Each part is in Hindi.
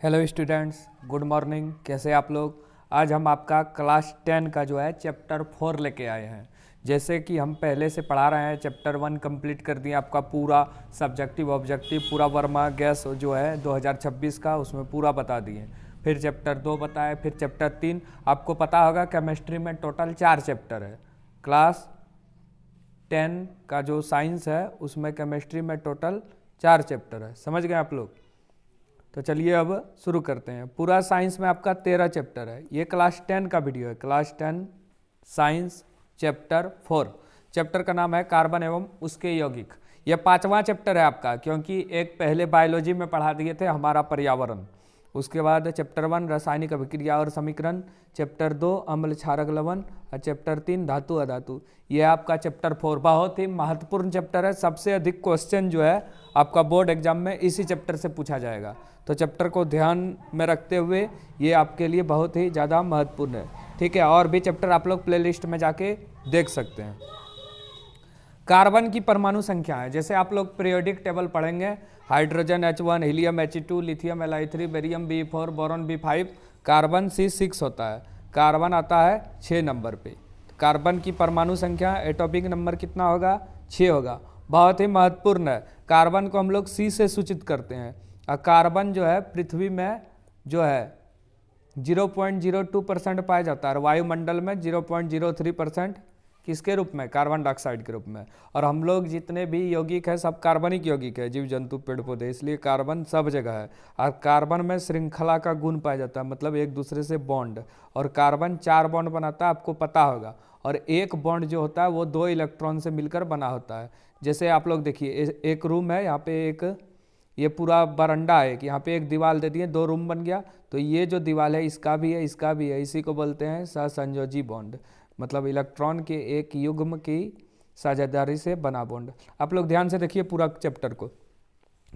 Hello students, good morning. कैसे आप लोग? आज हम आपका क्लास 10 का जो है चैप्टर 4 लेके आए हैं। जैसे कि हम पहले से पढ़ा रहे हैं, चैप्टर 1 कंप्लीट कर दिए, आपका पूरा सब्जेक्टिव ऑब्जेक्टिव पूरा वर्मा गैस जो है 2026 का उसमें पूरा बता दिए। फिर चैप्टर 2 बताए, फिर चैप्टर 3। आपको पता होगा केमिस्ट्री में टोटल 4 चैप्टर है। क्लास 10 का जो साइंस है उसमें केमिस्ट्री में टोटल 4 चैप्टर है। समझ गए आप लोग? तो चलिए अब शुरू करते हैं। पूरा साइंस में आपका 13 चैप्टर है। ये क्लास 10 का वीडियो है। Class 10 science chapter 4। चैप्टर का नाम है कार्बन एवं उसके यौगिक। ये 5वां चैप्टर है आपका, क्योंकि एक पहले बायोलॉजी में पढ़ा दिए थे हमारा पर्यावरण। उसके बाद चैप्टर 1 रासायनिक अभिक्रिया और समीकरण, चैप्टर 2 अम्ल क्षारक लवण और चैप्टर 3 धातु अधातु। ये आपका चैप्टर 4 बहुत ही महत्वपूर्ण चैप्टर है। सबसे अधिक क्वेश्चन जो है आपका बोर्ड एग्जाम में इसी चैप्टर से पूछा जाएगा। तो चैप्टर को ध्यान में रखते हुए ये आपके लिए बहुत ही ज़्यादा महत्वपूर्ण है। ठीक है, और भी चैप्टर आप लोग प्लेलिस्ट में जाके देख सकते हैं। कार्बन की परमाणु संख्या है, जैसे आप लोग पीरियोडिक टेबल पढ़ेंगे, hydrogen H1, helium He2, lithium Li3, barium B4, boron B5, carbon C6 होता है। कार्बन आता है 6 नंबर पे। कार्बन की परमाणु संख्या एटॉमिक नंबर कितना होगा? 6 होगा। बहुत ही महत्वपूर्ण है। कार्बन को हम लोग C से सूचित करते हैं। और कार्बन जो है पृथ्वी में जो है 0.02% पाया जाता है, और वायुमंडल में 0.03% किसके रूप में? कार्बन डाइऑक्साइड के रूप में। और हम लोग जितने भी यौगिक है सब कार्बनिक यौगिक है, जीव जंतु पेड़ पौधे, इसलिए कार्बन सब जगह है। और कार्बन में श्रृंखला का गुण पाया जाता है, मतलब एक दूसरे से बॉन्ड। और कार्बन 4 बॉन्ड बनाता है, आपको पता होगा। और एक बॉन्ड जो होता है वो 2 इलेक्ट्रॉन से मिलकर बना होता है। जैसे आप लोग देखिए, एक रूम है, यहाँ पे एक ये पूरा बरंडा है कि यहाँ पे एक दीवार दे दिए, 2 रूम बन गया। तो ये जो दीवार है इसका भी है, इसका भी है, इसी को बोलते हैं सहसंयोजी बॉन्ड। मतलब इलेक्ट्रॉन के एक युग्म की साझेदारी से बना बॉन्ड। आप लोग ध्यान से देखिए पूरा चैप्टर को।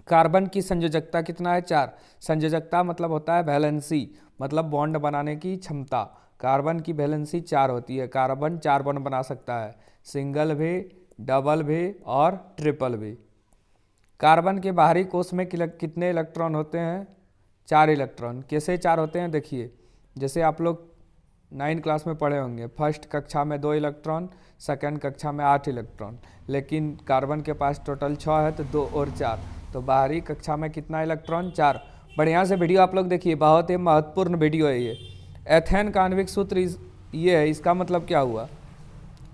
कार्बन की संयोजकता कितना है? 4। संयोजकता मतलब होता है वैलेंसी, मतलब बॉन्ड बनाने की क्षमता। कार्बन की वैलेंसी 4 होती है। कार्बन 4 बॉन्ड बना सकता है, सिंगल भी, डबल भी और ट्रिपल भी। कार्बन के बाहरी कोश में कितने इलेक्ट्रॉन होते हैं? 4 इलेक्ट्रॉन। कैसे 4 होते हैं? देखिए, जैसे आप लोग 9 क्लास में पढ़े होंगे, फर्स्ट कक्षा में 2 इलेक्ट्रॉन, सेकंड कक्षा में 8 इलेक्ट्रॉन। लेकिन कार्बन के पास टोटल 6 है, तो 2 और 4, तो बाहरी कक्षा में कितना इलेक्ट्रॉन? 4। बढ़िया से वीडियो आप लोग देखिए, बहुत ही महत्वपूर्ण वीडियो है ये। एथेन का आणविक सूत्र ये है, इसका मतलब क्या हुआ?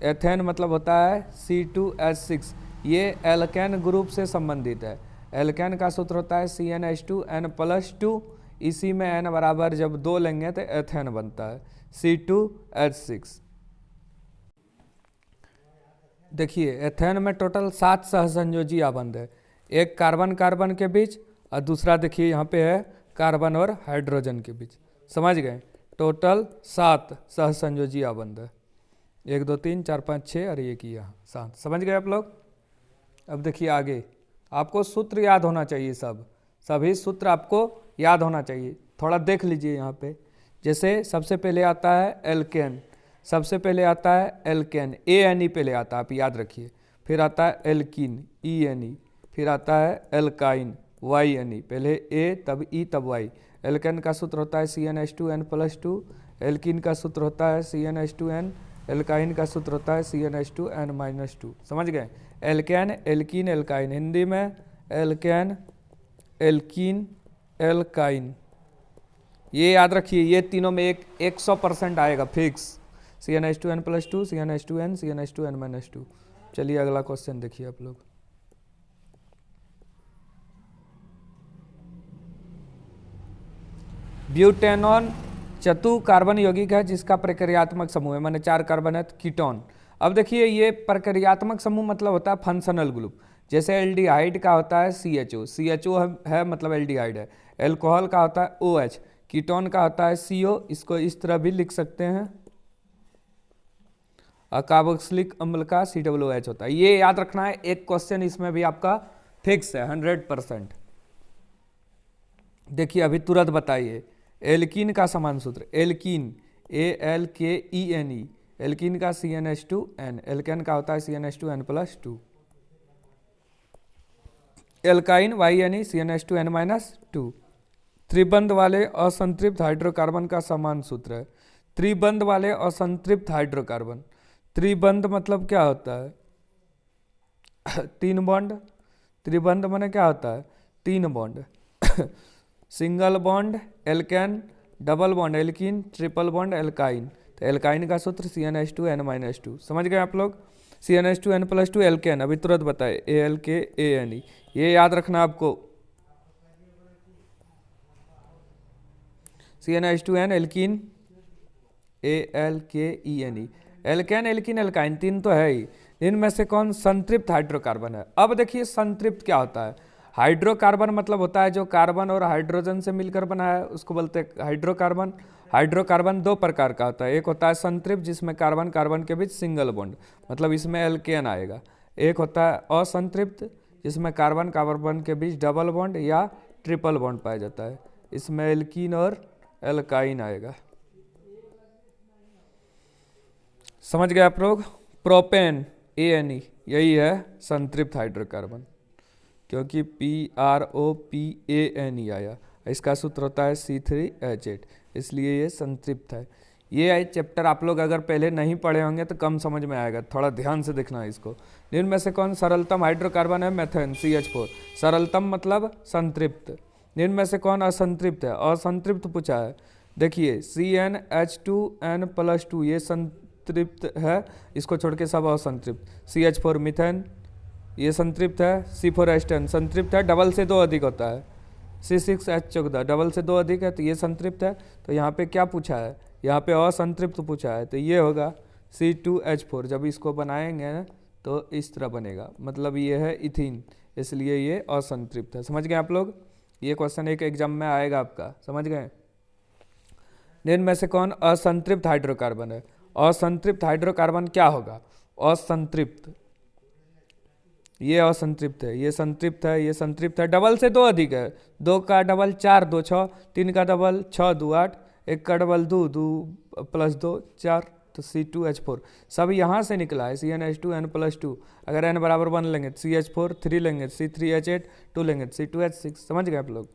एथेन मतलब होता है C2H6। ये एल्केन ग्रुप से संबंधित है। एल्केन का सूत्र होता है CnH2n+2। इसी में n बराबर जब 2 लेंगे तो एथेन बनता है C2H6। देखिए, एथेन में टोटल 7 सहसंयोजी आबंध है, एक कार्बन कार्बन के बीच, और दूसरा देखिए यहाँ पे है कार्बन और हाइड्रोजन के बीच। समझ गए? टोटल 7 सहसंयोजी आबंध है। 1 2 3 4 5 6 और एक ही यहाँ 7। समझ गए आप लोग? अब देखिए आगे, आपको सूत्र याद होना चाहिए, सभी सूत्र आपको याद होना चाहिए। थोड़ा देख लीजिए यहाँ पे। जैसे सबसे पहले आता है एल्केन, सबसे पहले आता है एल्केन, ANE पहले आता है, आप याद रखिए। फिर आता है एल्कीन, ENE। फिर आता है एल्काइन, YNE। पहले A तब E तब Y। एल्केन का सूत्र होता है CnH2n+2। एल्कीन का सूत्र होता है CnH2n। एल्काइन का सूत्र होता है CnH2n-2। समझ गए? Alkene, alkene, alkyne. हिंदी में एल्केन, एल्कीन, एल्काइन। ये याद रखिए, ये तीनों में 100% आएगा फिक्स। CnH2n+2, CnH2n, CnH2n-2। चलिए अगला क्वेश्चन देखिए आप लोग। ब्यूटेनॉन चतु कार्बन यौगिक है जिसका प्रक्रियात्मक समूह है, माने 4 कार्बन है, कीटोन। अब देखिए, ये प्रक्रियात्मक समूह मतलब होता है फंक्शनल ग्रुप। जैसे एल्डिहाइड का होता है CHO है मतलब एल्डिहाइड है। एल्कोहल का होता है OH। कीटोन का होता है CO, इसको इस तरह भी लिख सकते हैं। कार्बोक्सिलिक अम्ल का COOH होता है। ये याद रखना है, एक क्वेश्चन इसमें भी आपका फिक्स है 100%। देखिए अभी तुरंत बताइए, एल्कीन का समान सूत्र, एल्कीन ALKENE, एल्कीन का CnH2n, एल्केन का होता है CnH2n+2। Alkyne YNE CnH2n-2। त्रिबंध वाले असंतृप्त हाइड्रोकार्बन का समान सूत्र है। त्रिबंध वाले असंतृप्त हाइड्रोकार्बन, त्रिबंध मतलब क्या होता है? तीन बॉन्ड। त्रिबंध माने क्या होता है? तीन bond. Single bond alkane, double bond alkene, triple bond alkyne. तो एल्काइन का सूत्र CnH2n-2। समझ गए आप लोग? CnH2n+2 एल्केन, अभी तुरंत बताए, AlKAne, ये याद रखना आपको। CnH2n alkene, AlKene, alkane alkene alkyne, तीन तो है ही। इनमें से कौन संतृप्त हाइड्रोकार्बन है? अब देखिए संतृप्त क्या होता है। हाइड्रोकार्बन मतलब होता है जो कार्बन और हाइड्रोजन से मिलकर बना है, उसको बोलते हैं हाइड्रोकार्बन। हाइड्रोकार्बन दो प्रकार का होता है, एक होता है संतृप्त जिसमें कार्बन कार्बन के बीच सिंगल बॉन्ड, मतलब इसमें एल्केन आएगा। एक होता है असंतृप्त जिसमें कार्बन कार्बन के बीच डबल बॉन्ड या ट्रिपल बॉन्ड पाया जाता है, इसमें एल्कीन और एल्काइन आएगा। समझ गए आप लोग? प्रोपेन, ANE, यही है संतृप्त हाइड्रोकार्बन, क्योंकि PROPANE आया। इसका सूत्र होता है C3H8, इसलिए ये संतृप्त है। ये चैप्टर आप लोग अगर पहले नहीं पढ़े होंगे तो कम समझ में आएगा, थोड़ा ध्यान से देखना है इसको। इनमें से कौन सरलतम हाइड्रोकार्बन है? Methane, CH4। सरलतम मतलब संतृप्त। इनमें से कौन असंतृप्त है? असंतृप्त पूछा है। देखिए CnH2n+2 ये संतृप्त है, इसको छोड़ के सब असंतृप्त। CH4 मीथेन ये संतृप्त है। C4H10 संतृप्त है, डबल से दो अधिक होता है। C6H14 डबल से दो अधिक है तो ये संतृप्त है। तो यहाँ पे क्या पूछा है? यहाँ पे असंतृप्त पूछा है, तो ये होगा C2H4। जब इसको बनाएंगे तो इस तरह बनेगा, मतलब ये है इथीन, इसलिए ये असंतृप्त है। समझ गए आप लोग? ये क्वेश्चन एक एग्जाम में आएगा आपका, समझ गए? इनमें से कौन असंतृप्त हाइड्रोकार्बन है? असंतृप्त हाइड्रोकार्बन क्या होगा? असंतृप्त, ये असंतृप्त है, ये संतृप्त है, ये संतृप्त है, डबल से दो अधिक है। दो का डबल 4, 2 6, 3 का डबल 6, 2 8, 1 का डबल 2, 2 + 2 4, तो C2H4 सब यहाँ से निकला है। CnH2n+2, अगर n बराबर 1 लेंगे तो CH4, 3 लेंगे C3H8, 2 लेंगे C2H6। समझ गए आप लोग?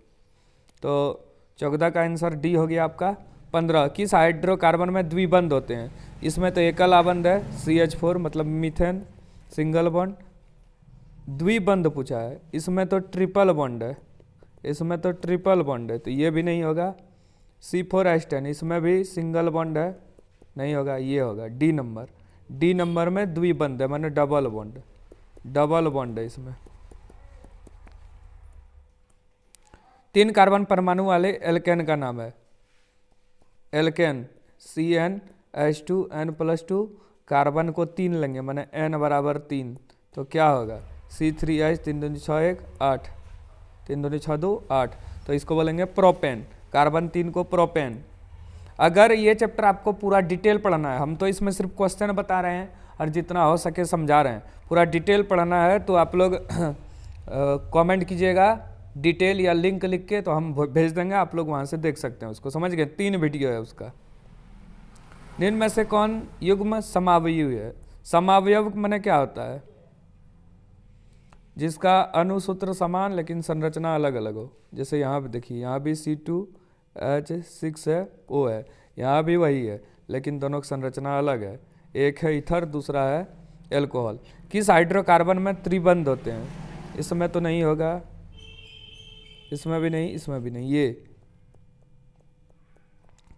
तो 14 का आंसर डी हो गया आपका। 15, किस हाइड्रोकार्बन में द्विबंध होते हैं? इसमें तो एकल आबंध है CH4 मतलब मीथेन, सिंगल बॉन्ड। द्विबंध पूछा है, इसमें तो ट्रिपल बॉन्ड है, इसमें तो ट्रिपल बॉन्ड है, तो ये भी नहीं होगा। C4H10 इसमें भी सिंगल बॉन्ड है, नहीं होगा, ये होगा डी नंबर। डी नंबर में द्विबंध है, माने डबल बॉन्ड, डबल बॉन्ड है इसमें। 3 कार्बन परमाणु वाले एल्केन का नाम है एल्केन। CnH2n+2, कार्बन को 3 लेंगे, माने n बराबर 3, तो क्या होगा? C3H, 3 दूनी 6 1 8, 3 दूनी 6 2 8, तो इसको बोलेंगे प्रोपेन। कार्बन 3 को प्रोपेन। अगर ये चैप्टर आपको पूरा डिटेल पढ़ना है, हम तो इसमें सिर्फ क्वेश्चन बता रहे हैं और जितना हो सके समझा रहे हैं, पूरा डिटेल पढ़ना है तो आप लोग कमेंट कीजिएगा डिटेल या लिंक लिख के, तो हम भेज देंगे, आप लोग वहाँ से देख सकते हैं उसको। समझ गए? 3 वीडियो है उसका। निम्न में से कौन युग्म समावयव है? समावयव माने क्या होता है? जिसका अनुसूत्र समान लेकिन संरचना अलग अलग हो। जैसे यहाँ पे देखिए, यहाँ भी C2H6 है, O है, यहाँ भी वही है, लेकिन दोनों की संरचना अलग है। एक है ईथर, दूसरा है एल्कोहल। किस हाइड्रोकार्बन में त्रिबंध होते हैं? इसमें तो नहीं होगा, इसमें भी नहीं, इसमें भी नहीं। ये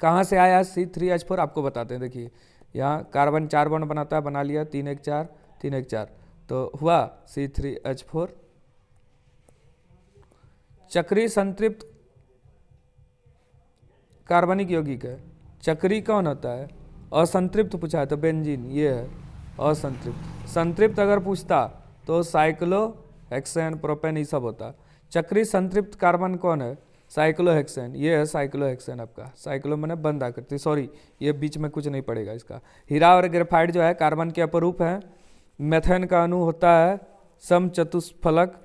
कहाँ से आया C3H4? आपको बताते हैं। देखिए यहाँ कार्बन 4 बॉन्ड बनाता है, बना लिया, 3 1 4, 3 1 4, तो हुआ C3H4। चक्री संतृप्त कार्बनिक यौगिक है। चक्री कौन होता है? असंतृप्त पूछा है तो बेंजीन, ये है असंतृप्त। संतृप्त अगर पूछता तो साइक्लोहेक्सेन, प्रोपेन, ये सब होता। चक्री संतृप्त कार्बन कौन है? साइक्लोहेक्सेन, ये है साइक्लोहेक्सेन आपका। साइक्लो मैंने बंद आकृति, सॉरी ये बीच में कुछ नहीं पड़ेगा इसका। हीरा और ग्रेफाइट जो है कार्बन के अपरूप है। मेथेन का अणु होता है समचतुष्फलक।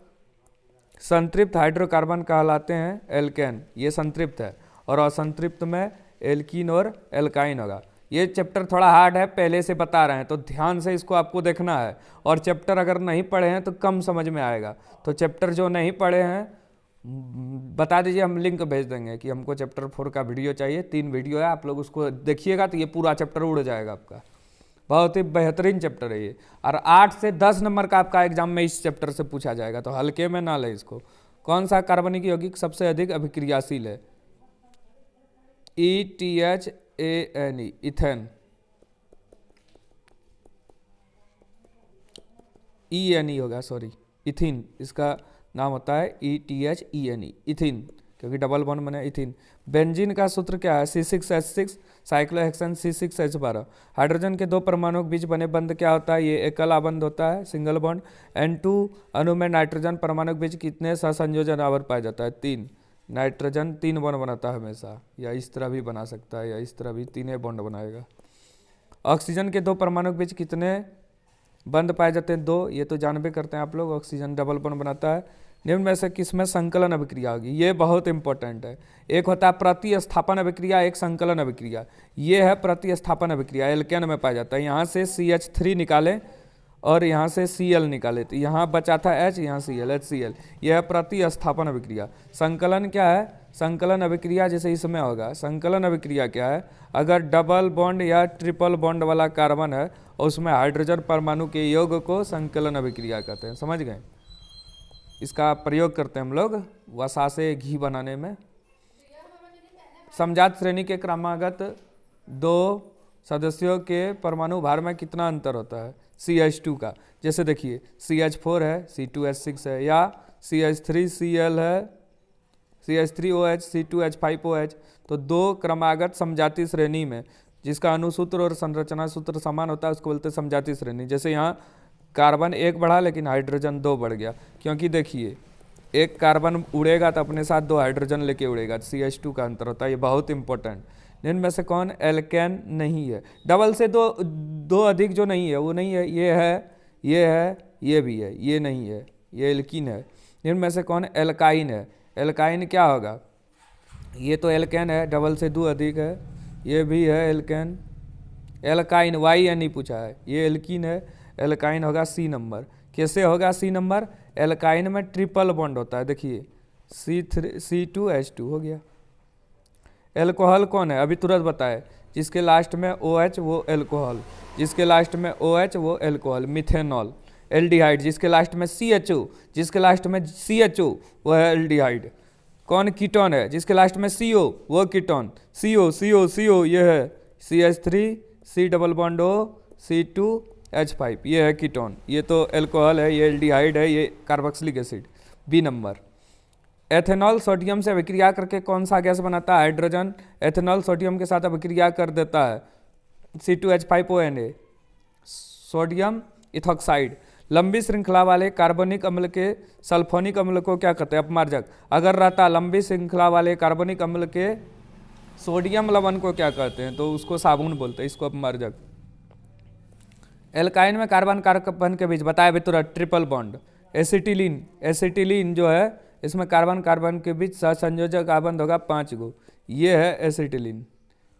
संतृप्त हाइड्रोकार्बन कहलाते हैं एल्केन, ये संतृप्त है, और असंतृप्त में एल्कीन और एल्काइन होगा। ये चैप्टर थोड़ा हार्ड है, पहले से बता रहे हैं, तो ध्यान से इसको आपको देखना है। और चैप्टर अगर नहीं पढ़े हैं तो कम समझ में आएगा, तो चैप्टर जो नहीं पढ़े हैं बता दीजिए, हम लिंक भेज देंगे कि हमको चैप्टर 4 का वीडियो चाहिए। 3 वीडियो है, आप लोग उसको देखिएगा तो ये पूरा चैप्टर उड़ जाएगा आपका। बहुत ही बेहतरीन चैप्टर है ये, और 8 से 10 नंबर का आपका एग्जाम में इस चैप्टर से पूछा जाएगा, तो हल्के में ना ले इसको। कौन सा कार्बनिक यौगिक सबसे अधिक अभिक्रियाशील है? ETHANE, ethane. ENE होगा, सॉरी, इथिन इसका नाम होता है, ETHENE, इथिन, क्योंकि डबल बॉन्ड बने इथिन। बेंजीन का सूत्र क्या है? C6H6, cyclohexane C6H12। हाइड्रोजन के 2 परमाणु के बीच बने बंध क्या होता है? ये एकल आबंध होता है, सिंगल बॉन्ड। N2 अणु में नाइट्रोजन परमाणु के बीच कितने सहसंयोजन आवर्त पाया जाता है? 3। नाइट्रोजन 3 बॉन्ड बनाता है हमेशा, या इस तरह भी बना सकता है, या इस तरह भी 3 बॉन्ड बनाएगा। ऑक्सीजन के 2 परमाणु के बीच कितने बंध पाए जाते हैं? 2। ये तो जानबे करते हैं आप लोग, ऑक्सीजन डबल बॉन्ड बनाता है। निम्न में से किसमें संकलन अभिक्रिया होगी? ये बहुत इंपॉर्टेंट है। एक होता है प्रतिस्थापन अभिक्रिया, एक संकलन अभिक्रिया। ये है प्रतिस्थापन अभिक्रिया, एल्केन में पाया जाता है। यहाँ से CH3 निकाले और यहाँ से Cl निकाले, तो यहाँ बचा था H, यहाँ Cl, HCl। यह है प्रतिस्थापन अभिक्रिया। संकलन क्या है? संकलन अभिक्रिया जैसे इसमें होगा। संकलन अभिक्रिया क्या है? अगर डबल बॉन्ड या ट्रिपल बॉन्ड वाला कार्बन है और उसमें हाइड्रोजन परमाणु के योग को संकलन अभिक्रिया कहते हैं। समझ गए? इसका प्रयोग करते हैं हम लोग वसा से घी बनाने में। समजात श्रेणी के क्रमागत 2 सदस्यों के परमाणु भार में कितना अंतर होता है? CH2 का। जैसे देखिए, CH4 है, C2H6 है, या CH3Cl है, CH3OH, C2H5OH। तो 2 क्रमागत समजाति श्रेणी में जिसका अणुसूत्र और संरचना सूत्र समान होता है उसको बोलते हैं समजाति श्रेणी। जैसे यहाँ कार्बन 1 बढ़ा लेकिन हाइड्रोजन 2 बढ़ गया, क्योंकि देखिए एक कार्बन उड़ेगा तो अपने साथ 2 हाइड्रोजन लेके उड़ेगा, CH2 का अंतर होता है। ये बहुत इंपॉर्टेंट। इनमें से कौन एल्केन नहीं है? डबल से दो अधिक जो नहीं है वो नहीं है, ये है, ये है, ये भी है, ये नहीं है, ये एल्कीन है। इनमें से कौन एल्काइन है? एल्काइन क्या होगा? ये तो एल्केन है, डबल से 2 अधिक है, ये भी है एल्केन। एल्काइन YNE पूछा है, ये एल्कीन है, एल्काइन होगा C नंबर। कैसे होगा C नंबर? एल्काइन में ट्रिपल बॉन्ड होता है, देखिए C2H2 हो गया। एल्कोहल कौन है? अभी तुरंत बताए। जिसके लास्ट में OH वो एल्कोहल, जिसके लास्ट में OH वो एल्कोहल। मिथेनॉल। एल्डिहाइड जिसके लास्ट में CHO, जिसके लास्ट में CHO वो है एल्डिहाइड। कौन कीटोन है? जिसके लास्ट में CO वो कीटोन। CO ये है CH3 C double bond O C2H5, ये है कीटोन। ये तो एल्कोहल है, ये एल्डिहाइड है, ये carboxylic acid. B number. Ethanol sodium से अभिक्रिया करके कौन सा गैस बनाता है? हाइड्रोजन। एथेनॉल सोडियम के साथ अभिक्रिया कर देता है, C2H5ONA, सोडियम इथॉक्साइड। लंबी श्रृंखला वाले कार्बनिक अम्ल के सल्फोनिक अम्ल को क्या कहते हैं? अपमार्जक। अगर रहता लंबी श्रृंखला वाले कार्बनिक अम्ल के सोडियम लवण को क्या कहते हैं? तो उसको साबुन बोलते हैं, इसको अपमार्जक। एल्काइन में कार्बन कार्बन के बीच बताया भी तुरंत ट्रिपल बॉन्ड। एसिटिलीन, एसिटिलीन जो है इसमें कार्बन कार्बन के बीच सहसंयोजक आबंध होगा 5 गो। ये है एसिटिलीन,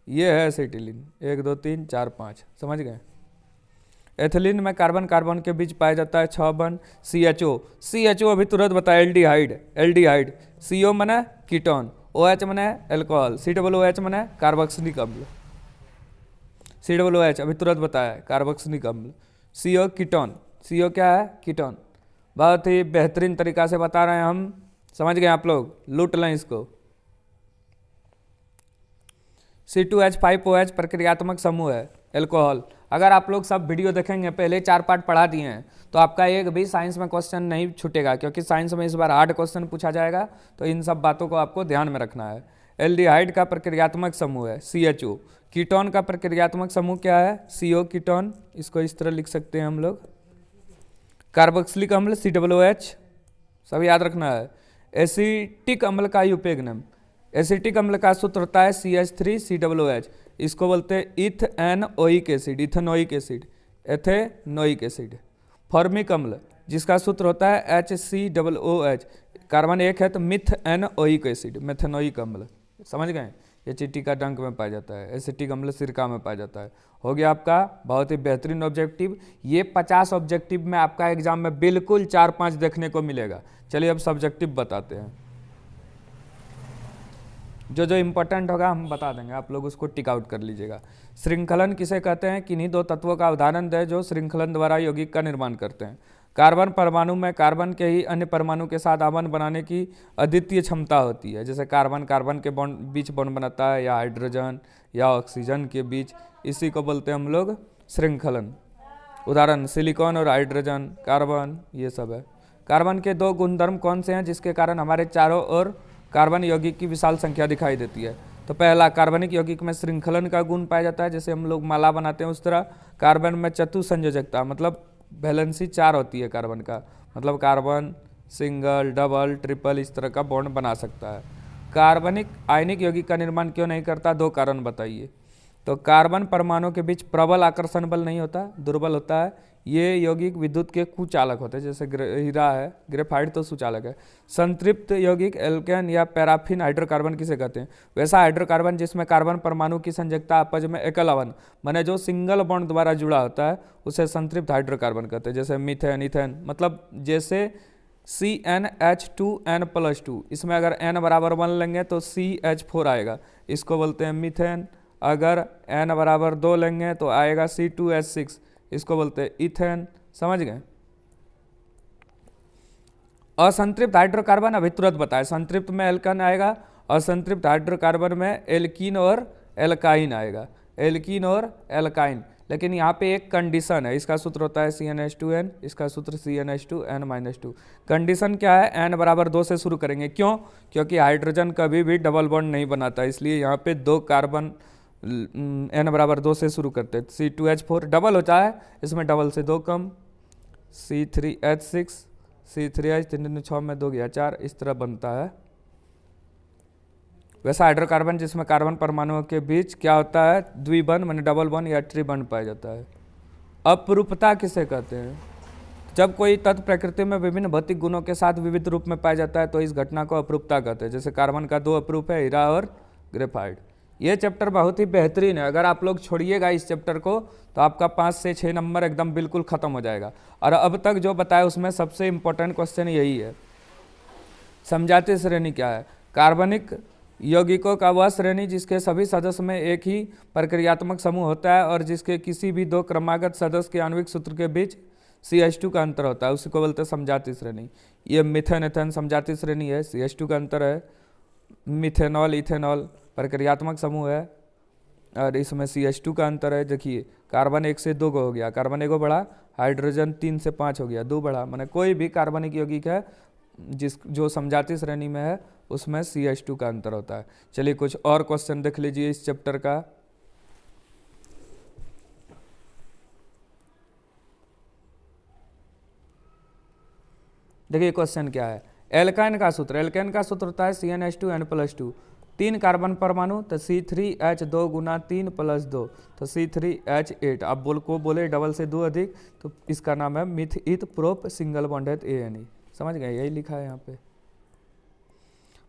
ये है एसिटिलीन। 1 2 3 4 5, समझ गए? एथिलीन में कार्बन कार्बन के बीच पाया जाता है 6 बॉन्ड। CHO अभी तुरंत बताया एल्डिहाइड, एल्डिहाइड। CO मने कीटोन, OH मने एल्कोहल, COOH मने कार्बोक्सिलिक अम्ल। COOH अभी तुरंत बताया कार्बोक्सिलिक अम्ल। CO कीटोन, CO क्या है? कीटोन। बहुत ही बेहतरीन तरीका से बता रहे हैं हम, समझ गए आप लोग? लूट लें इसको। C2H5OH प्रक्रियात्मक समूह है, एल्कोहल। अगर आप लोग सब वीडियो देखेंगे, पहले 4 पार्ट पढ़ा दिए हैं, तो आपका एक भी साइंस में क्वेश्चन नहीं छूटेगा, क्योंकि साइंस में इस बार हार्ड क्वेश्चन पूछा जाएगा, तो इन सब बातों को आपको ध्यान में रखना है। एल्डिहाइड का प्रक्रियात्मक समूह है CHO। कीटोन का प्रक्रियात्मक समूह क्या है? CO ketone. इसको इस तरह लिख सकते हैं हम लोग। कार्बोक्सिलिक अम्ल COOH, सब याद रखना है। एसिटिक अम्ल का उपयोग नाम। एसिटिक अम्ल का सूत्र होता है CH3COOH, इसको बोलते हैं ethanoic acid, ethanoic acid, ethanoic acid. Formic अम्ल जिसका सूत्र होता है HCOOH, कार्बन 1 है तो मिथेनोइक एसिड, मेथेनोइक अम्ल। समझ गए? ये चींटी का डंक में पाया जाता है। एसिटिक अम्ल सिरका में पाया जाता है। हो गया आपका बहुत ही बेहतरीन ऑब्जेक्टिव। ये 50 ऑब्जेक्टिव में आपका एग्जाम में बिल्कुल 4-5 देखने को मिलेगा। चलिए अब सब्जेक्टिव बताते हैं। जो जो इम्पोर्टेंट होगा हम बता देंगे, आप लोग उसको टिक आउट कर लीजिएगा। श्रृंखलन किसे कहते हैं? किन्हीं दो तत्वों का उदाहरण दें जो श्रृंखलन द्वारा यौगिक का निर्माण करते हैं। कार्बन परमाणु में कार्बन के ही अन्य परमाणु के साथ आबंध बनाने की अद्वितीय क्षमता होती है। जैसे कार्बन कार्बन के बॉन्ड बीच बॉन्ड बनाता है, या हाइड्रोजन या ऑक्सीजन के बीच, इसी को बोलते हैं हम लोग श्रृंखलन। उदाहरण सिलिकॉन और हाइड्रोजन, कार्बन, ये सब है। कार्बन के दो गुणधर्म कौन से हैं जिसके कारण हमारे चारों ओर कार्बन यौगिक की विशाल संख्या दिखाई देती है? तो पहला, कार्बनिक यौगिक में श्रृंखलन का गुण पाया जाता है, जैसे हम लोग माला बनाते हैं उस तरह। कार्बन में चतुसंयोजकता, मतलब वैलेंसी 4 होती है कार्बन का, मतलब कार्बन सिंगल, डबल, ट्रिपल इस तरह का बॉन्ड बना सकता है। कार्बनिक आयनिक यौगिक का निर्माण क्यों नहीं करता? 2 कारण बताइए। तो कार्बन परमाणु के बीच प्रबल आकर्षण बल नहीं होता, दुर्बल होता है। ये यौगिक विद्युत के कुचालक होते हैं, जैसे हीरा है, ग्रेफाइट तो सुचालक है। संतृप्त यौगिक एल्केन या पैराफिन हाइड्रोकार्बन किसे कहते हैं? वैसा हाइड्रोकार्बन जिसमें कार्बन परमाणु की संयोजकता आपस में एकल अवन, माने जो सिंगल बॉन्ड द्वारा जुड़ा होता है, उसे संतृप्त हाइड्रोकार्बन कहते हैं। जैसे मीथेन, इथेन, मतलब जैसे CnH2n+2, इसमें अगर n बराबर 1 लेंगे तो CH4 आएगा, इसको बोलते हैं मीथेन। अगर n बराबर 2 लेंगे तो आएगा C2H6, इसको बोलते हैं इथेन। समझ गए? असंतृप्त हाइड्रोकार्बन अभी तुरंत बताए, संतृप्त में एल्कन आएगा, असंतृप्त हाइड्रोकार्बन में एल्कीन और एल्काइन आएगा, एल्कीन और एल्काइन। लेकिन यहाँ पे एक कंडीशन है, इसका सूत्र होता है CnH2n, इसका सूत्र CnH2n-2। कंडीशन क्या है? n बराबर 2 से शुरू करेंगे। क्यों? क्योंकि हाइड्रोजन कभी भी डबल बॉन्ड नहीं बनाता, इसलिए यहाँ पे 2 कार्बन n बराबर 2 से शुरू करते हैं। C2H4 डबल होता है, इसमें डबल से 2 कम, C3H6, C3H 3 6 में 2 गया 4, इस तरह बनता है। वैसा हाइड्रोकार्बन जिसमें कार्बन परमाणुओं के बीच क्या होता है? द्विबंध, माने डबल बॉन्ड या ट्रिबंध पाया जाता है। अपरूपता किसे कहते हैं? जब कोई तत्व प्रकृति में विभिन्न भौतिक गुणों के साथ विविध रूप में पाया जाता है तो इस घटना को अपरूपता कहते हैं। जैसे कार्बन का 2 अपरूप है, हीरा और ग्रेफाइट। ये चैप्टर बहुत ही बेहतरीन है, अगर आप लोग छोड़िएगा इस चैप्टर को तो आपका 5 से 6 नंबर एकदम बिल्कुल खत्म हो जाएगा। और अब तक जो बताया उसमें सबसे इंपॉर्टेंट क्वेश्चन यही है। समझाती श्रेणी क्या है? कार्बनिक यौगिकों का वह श्रेणी जिसके सभी सदस्य में एक ही प्रक्रियात्मक समूह होता है और जिसके किसी भी 2 क्रमागत सदस्य के आणविक सूत्र के बीच CH2 का अंतर होता है, उसी को बोलते हैं समझाती श्रेणी। ये मिथेन एथेन समझाती श्रेणी है, CH2 का अंतर है। मिथेनॉल इथेनॉल प्रक्रियात्मक समूह है और इसमें CH2 का अंतर है। देखिए कार्बन 1 से 2 हो गया, कार्बन 1 बढ़ा, हाइड्रोजन 3 से 5 हो गया, 2 बढ़ा। माने कोई भी कार्बनिक यौगिक है जो समझाती श्रेणी में है उसमें CH2 का अंतर होता है। चलिए कुछ और क्वेश्चन देख लीजिए इस चैप्टर का। देखिए क्वेश्चन क्या है? एल्काइन का सूत्र, एल्काइन का सूत्र होता है CnH2n+2, 3 कार्बन परमाणु तो C3H2 गुना 3 + 2 तो C3H8। आप बोले डबल से 2 अधिक तो इसका नाम है meth eth prop single bonded ANE। समझ गए? यही लिखा है यहाँ पे।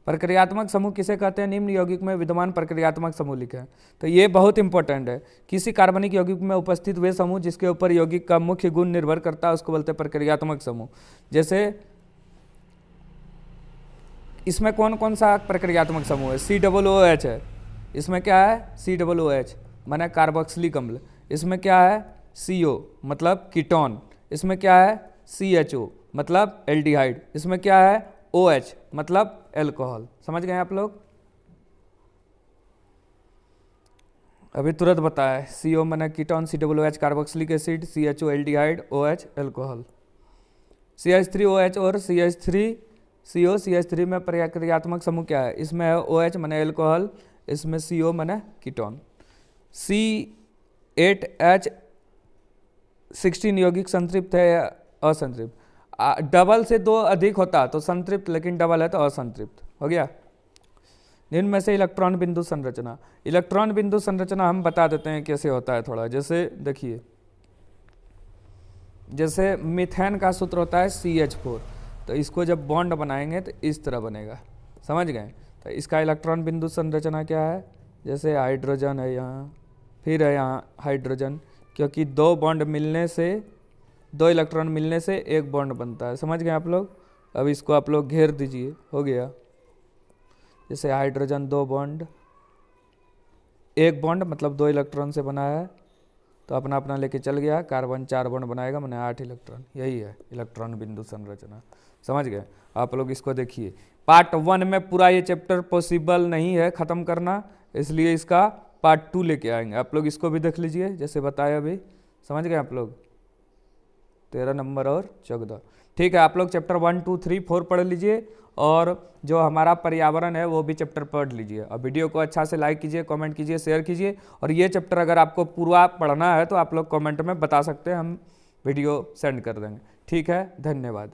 प्रक्रियात्मक समूह किसे कहते हैं? निम्न यौगिक में विद्यमान प्रक्रियात्मक समूह लिखे। तो ये बहुत इंपॉर्टेंट है। किसी कार्बनिक यौगिक में उपस्थित वे समूह जिसके ऊपर यौगिक का मुख्य गुण निर्भर करता है उसको बोलते हैं प्रक्रियात्मक समूह। जैसे इसमें कौन कौन सा प्रक्रियात्मक समूह है? COOH है, इसमें क्या है? COOH माने कार्बोक्सिलिक अम्ल। इसमें क्या है? CO मतलब कीटोन। इसमें क्या है? CHO मतलब एल्डिहाइड। इसमें क्या है? OH मतलब एल्कोहल। समझ गए आप लोग? अभी तुरंत बताया, CO माने ketone, COOH carboxylic acid, CHO aldehyde, OH alcohol. CH3OH और CH3CO, CH3 में प्रक्रियात्मक समूह क्या है? इसमें है OH माने एल्कोहल, इसमें CO माने कीटोन। C8H16 यौगिक संतृप्त है या असंतृप्त? डबल से 2 अधिक होता तो संतृप्त, लेकिन डबल है तो असंतृप्त हो गया। निम्न में से इलेक्ट्रॉन बिंदु संरचना, इलेक्ट्रॉन बिंदु संरचना हम बता देते हैं कैसे होता है थोड़ा। जैसे देखिए, जैसे मीथेन का सूत्र होता है CH4, तो इसको जब बॉन्ड बनाएंगे तो इस तरह बनेगा। समझ गए? तो इसका इलेक्ट्रॉन बिंदु संरचना क्या है? जैसे हाइड्रोजन है यहाँ, फिर है यहाँ हाइड्रोजन, क्योंकि 2 बॉन्ड मिलने से, 2 इलेक्ट्रॉन मिलने से 1 बॉन्ड बनता है। समझ गए आप लोग? अब इसको आप लोग घेर दीजिए, हो गया। जैसे हाइड्रोजन 2 बॉन्ड, 1 बॉन्ड मतलब 2 इलेक्ट्रॉन से बना है, तो अपना अपना लेके चल गया। कार्बन 4 बॉन्ड बनाएगा, मैंने 8 इलेक्ट्रॉन। यही है इलेक्ट्रॉन बिंदु संरचना। समझ गए आप लोग? इसको देखिए, पार्ट 1 में पूरा ये चैप्टर पॉसिबल नहीं है ख़त्म करना, इसलिए इसका पार्ट 2 लेके आएंगे। आप लोग इसको भी देख लीजिए जैसे बताया अभी। समझ गए आप लोग? 13 नंबर और 14। ठीक है, आप लोग चैप्टर 1, 2, 3, 4 पढ़ लीजिए, और जो हमारा पर्यावरण है वो भी चैप्टर पढ़ लीजिए। और वीडियो को अच्छा से लाइक कीजिए, कमेंट कीजिए, शेयर कीजिए। और ये चैप्टर अगर आपको पूरा पढ़ना है तो आप लोग कमेंट में बता सकते हैं, हम वीडियो सेंड कर देंगे। ठीक है, धन्यवाद।